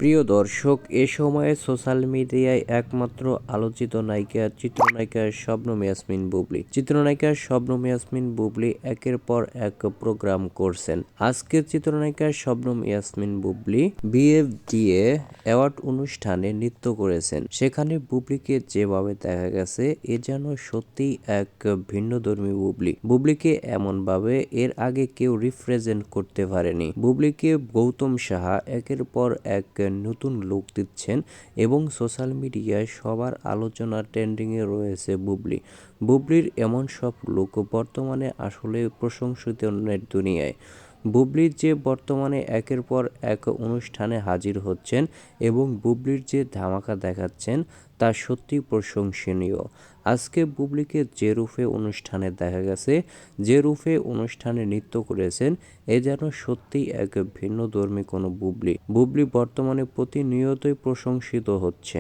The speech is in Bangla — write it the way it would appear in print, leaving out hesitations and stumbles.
প্রিয় দর্শক, এ সময়ে সোশ্যাল মিডিয়ায় একমাত্র আলোচিত নায়িকা চিত্রনায়িকা শবনম ইয়াসমিন বুবলী। চিত্রনায়িকা শবনম ইয়াসমিন বুবলী একের পর এক প্রোগ্রাম করছেন। আজকের চিত্রনায়িকা শবনম ইয়াসমিন বুবলী বিএফডিএ অ্যাওয়ার্ড অনুষ্ঠানে নৃত্য করেছেন। সেখানে বুবলীকে যেভাবে দেখা গেছে, এ যেন সত্যি এক ভিন্নধর্মী বুবলী। বুবলীকে এমনভাবে এর আগে কেউ রিপ্রেজেন্ট করতে পারেনি। বুবলীকে গৌতম সাহা একের পর এক নতুন লুক দিচ্ছেন এবং সোশ্যাল মিডিয়ায় সবার আলোচনা ট্রেন্ডিংয়ে রয়েছে বুবলী। বুবলীর এমন সব লুক বর্তমানে আসলে প্রশংসিতের দুনিয়ায়। বুবলীর যে বর্তমানে একের পর এক অনুষ্ঠানে হাজির হচ্ছেন এবং বুবলীর যে ধামাকা দেখাচ্ছেন তা সত্যি প্রশংসনীয়। আজকে বুবলীকে যে রূপে অনুষ্ঠানে দেখা গেছে, যে রূপে অনুষ্ঠানে নৃত্য করেছেন, এ যেন সত্যিই এক ভিন্নধর্মী কোনো বুবলী। বুবলী বর্তমানে প্রতিনিয়তই প্রশংসিত হচ্ছে।